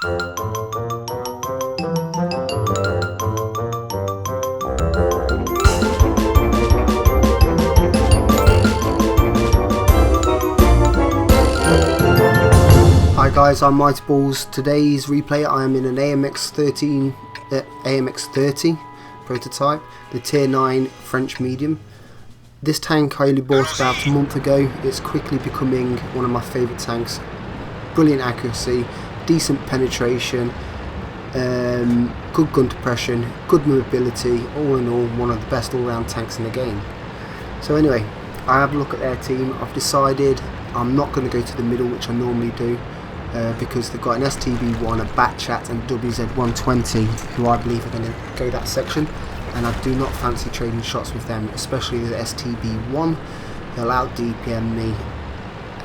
Hi guys, I'm MightyBalls. Today's replay I am in an AMX 30 prototype, the tier 9 French medium. This tank I only bought about a month ago. It's quickly becoming one of my favourite tanks. Brilliant accuracy, decent penetration, good gun depression, good mobility, all in all one of the best all-round tanks in the game. So anyway, I have a look at their team. I've decided I'm not going to go to the middle, which I normally do, because they've got an STB1, a Batchat and WZ120, who I believe are going to go that section, and I do not fancy trading shots with them, especially the STB1. They'll out DPM me,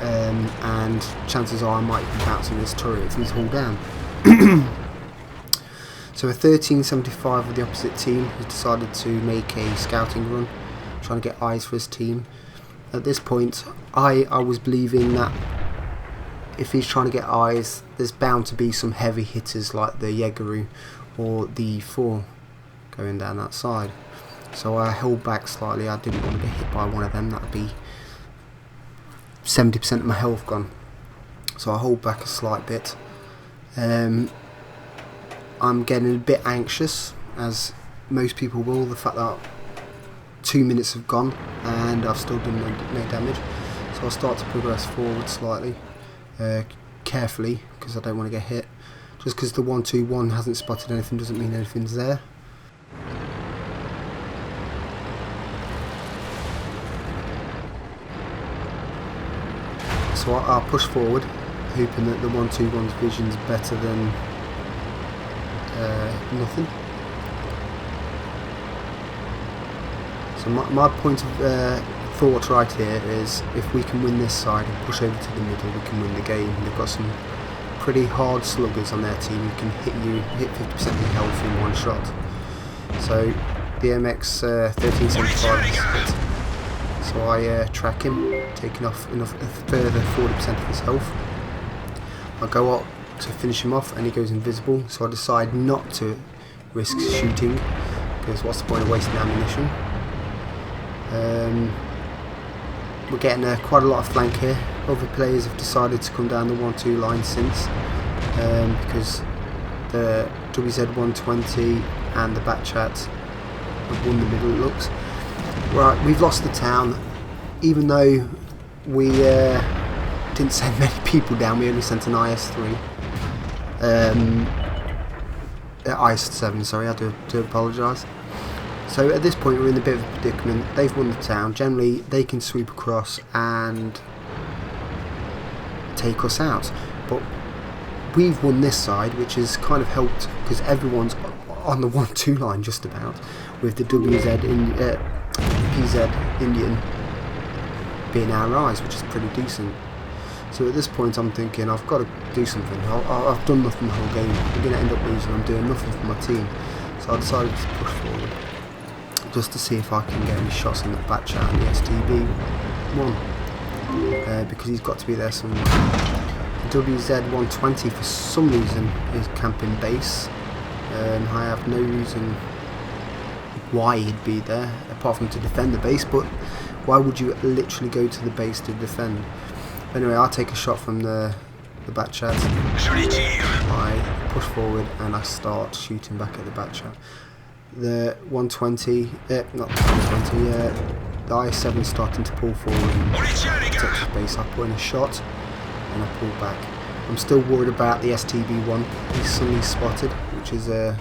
and chances are I might be bouncing this turret if he's hauled down. So a 1375 of the opposite team has decided to make a scouting run, trying to get eyes for his team. At this point, I was believing that if he's trying to get eyes, there's bound to be some heavy hitters like the Jägeru or the 4 going down that side. So I held back slightly. I didn't want to get hit by one of them. That would be 70% of my health gone. So I hold back a slight bit. I'm getting a bit anxious, as most people will. The fact that 2 minutes have gone and I've still done no damage. So I'll start to progress forward slightly, carefully, because I don't want to get hit. Just because the 121 hasn't spotted anything doesn't mean anything's there. So I'll push forward, hoping that the 121's vision's better than nothing. So my point of thought right here is, if we can win this side and push over to the middle, we can win the game. They've got some pretty hard sluggers on their team who can hit 50% of your health in one shot. So the AMX 1375 is hit. So I track him, taking off a further 40% of his health. I go up to finish him off and he goes invisible, so I decide not to risk shooting, because what's the point of wasting ammunition. We're getting quite a lot of flank here. Other players have decided to come down the 1-2 line since, because the WZ120 and the Batchat have won the middle, it looks. Right, we've lost the town. Even though we didn't send many people down, we only sent an IS-3. IS-7, sorry, I do apologise. So at this point we're in a bit of a predicament. They've won the town. Generally they can sweep across and take us out, but we've won this side, which has kind of helped, because everyone's on the 1-2 line just about, with the PZ Indian being our eyes, which is pretty decent. So at this point I'm thinking, I've got to do something. I've done nothing the whole game. I'm going to end up losing. I'm doing nothing for my team. So I decided to push forward, just to see if I can get any shots on the Batchat and the STB1, because he's got to be there somewhere. The WZ120 for some reason is camping base. I have no reason why he'd be there apart from to defend the base, but why would you literally go to the base to defend? Anyway, I'll take a shot from the Batchat. I push forward and I start shooting back at the Batchat. The 120, not the 120, the IS-7 is starting to pull forward and protect his base. I put in a shot and I pull back. I'm still worried about the STB1. He's suddenly spotted, which is a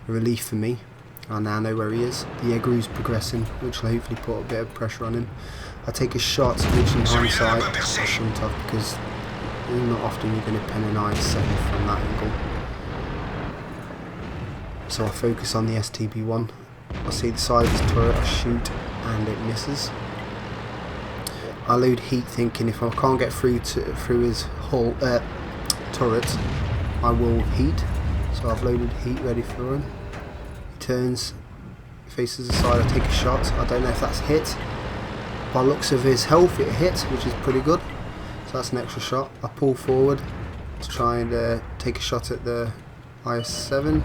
relief for me. I now know where he is. The Jägeru's progressing, which will hopefully put a bit of pressure on him. I take a shot, which in hindsight I shouldn't have, because not often you're going to pen an IS-7 from that angle. So I focus on the STB1. I see the side of his turret, I shoot, and it misses. I load heat, thinking if I can't get through his whole turret, I will heat. So I've loaded heat ready for him. He turns, faces the side, I take a shot. I don't know if that's hit. By looks of his health, it hit, which is pretty good. So that's an extra shot. I pull forward to try and take a shot at the IS-7.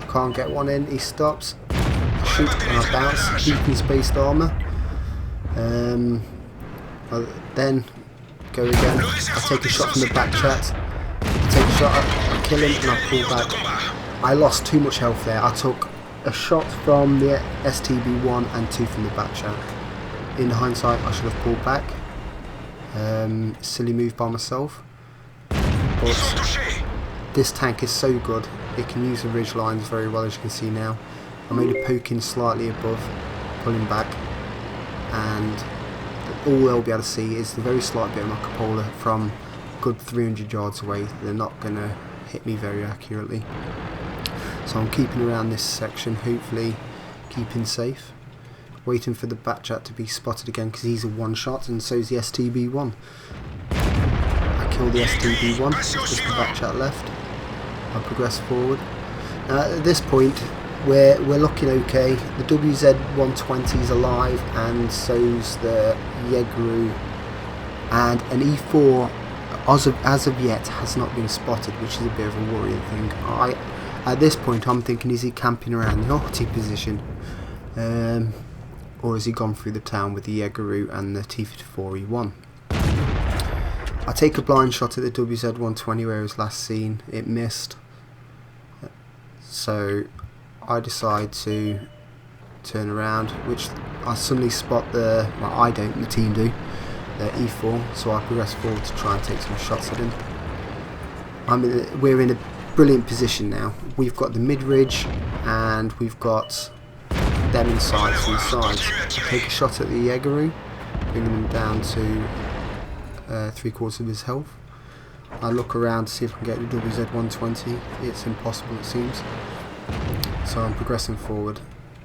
I can't get one in, he stops. I shoot and I bounce, deep in spaced armour. I then go again, I take a shot from the back chat. I take a shot, I kill him and I pull back. I lost too much health there. I took a shot from the STB1 and 2 from the back chat. In hindsight, I should have pulled back. Silly move by myself. But this tank is so good. It can use the ridge lines very well, as you can see now. I made a poke in slightly above, pulling back, and all they'll be able to see is the very slight bit of my cupola from a good 300 yards away. They're not going to hit me very accurately. So I'm keeping around this section, hopefully keeping safe. Waiting for the back chat to be spotted again because he's a one shot and so is the STB1. I kill the STB1, just the back chat left. I progress forward. Now at this point we're looking okay. The WZ-120 is alive and so's the Yegru, and an E4 as of yet has not been spotted, which is a bit of a worrying thing. At this point I'm thinking, is he camping around the arty position? Or has he gone through the town with the Yeguru and the T-54E1? I take a blind shot at the WZ-120 where it was last seen. It missed. So I decide to turn around, which I suddenly spot the, well I don't, the team do, the E4, so I progress forward to try and take some shots at him. We're in a brilliant position now. We've got the mid-ridge and we've got them inside from the sides. Take a shot at the Yeguru, bringing him down to 3/4 of his health. I look around to see if I can get the WZ-120. It's impossible, it seems. So I'm progressing forward.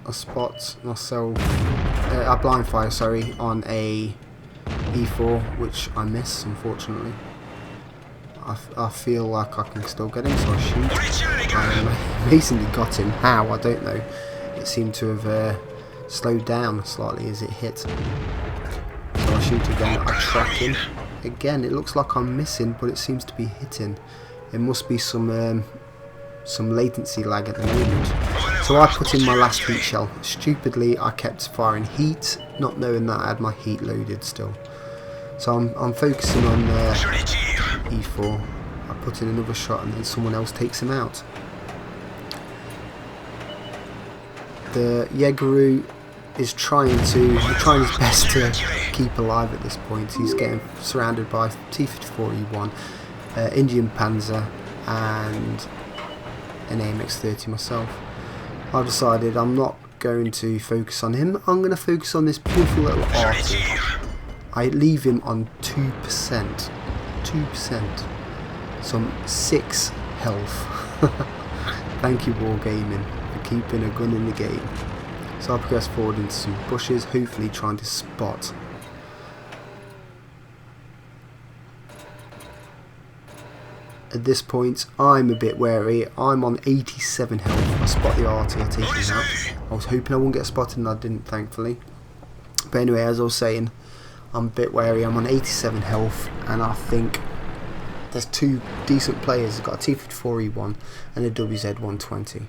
I spot myself, I blind fire, sorry, on a E4, which I miss, unfortunately. I feel like I can still get him, so I shoot. I amazingly got him. How? I don't know. It seemed to have slowed down slightly as it hit. So I shoot again. I track him. Again, it looks like I'm missing, but it seems to be hitting. It must be some latency lag at the moment. So I put in my last heat shell. Stupidly, I kept firing heat, not knowing that I had my heat loaded still. So I'm focusing on E4. I put in another shot and then someone else takes him out. The Yeguru is trying his best to keep alive at this point. He's getting surrounded by T-54E1, Indian Panzer and an AMX 30 myself. I've decided I'm not going to focus on him. I'm going to focus on this beautiful little arty. I leave him on 2%. 2%. Some 6 health. Thank you Wargaming for keeping a gun in the game. So I progress forward into some bushes, hopefully trying to spot. At this point I'm a bit wary. I'm on 87 health. I spot the arty, I take him out. I was hoping I wouldn't get spotted and I didn't, thankfully. But anyway, as I was saying, I'm a bit wary. I'm on 87 health and I think there's 2 decent players. I've got a T-54E1 and a WZ-120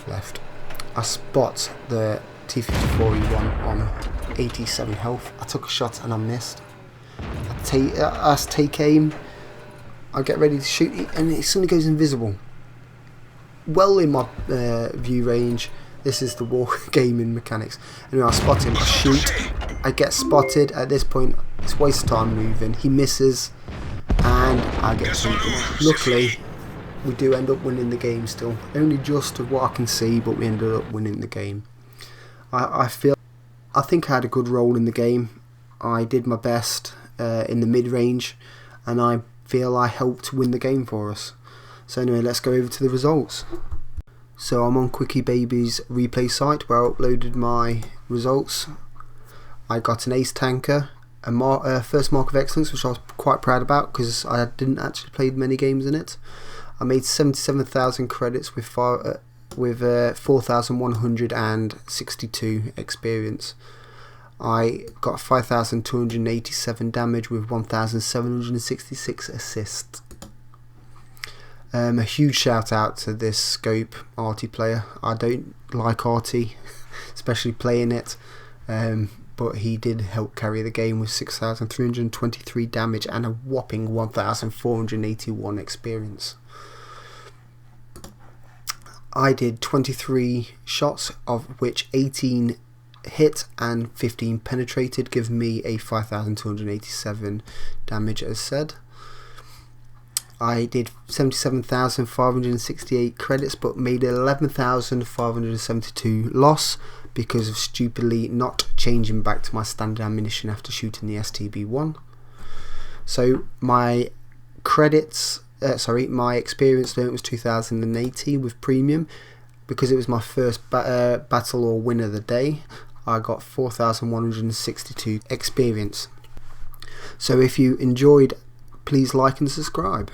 left. I spot the T-54E1 on 87 health. I took a shot and I missed. I take aim. I get ready to shoot and it suddenly goes invisible. Well in my view range. This is the Wargaming mechanics. Anyway, I spot him. I shoot. I get spotted. At this point, it's a waste of time moving. He misses. And I get something. Luckily, we do end up winning the game still. Only just of what I can see, but we ended up winning the game. I think I had a good role in the game. I did my best in the mid-range, and I feel I helped win the game for us. So anyway, let's go over to the results. So I'm on Quickie Baby's replay site where I uploaded my results. I got an ace tanker, a first mark of excellence, which I was quite proud about because I didn't actually play many games in it. I made 77,000 credits with 4,162 experience. I got 5,287 damage with 1,766 assists. A huge shout out to this scope arty player. I don't like arty, especially playing it, but he did help carry the game with 6,323 damage and a whopping 1,481 experience. I did 23 shots, of which 18 hit and 15 penetrated, giving me a 5,287 damage as said. I did 77,568 credits but made 11,572 loss because of stupidly not changing back to my standard ammunition after shooting the STB-1. So my credits, my experience learnt was 2,080 with premium. Because it was my first battle or win of the day, I got 4,162 experience. So if you enjoyed, please like and subscribe.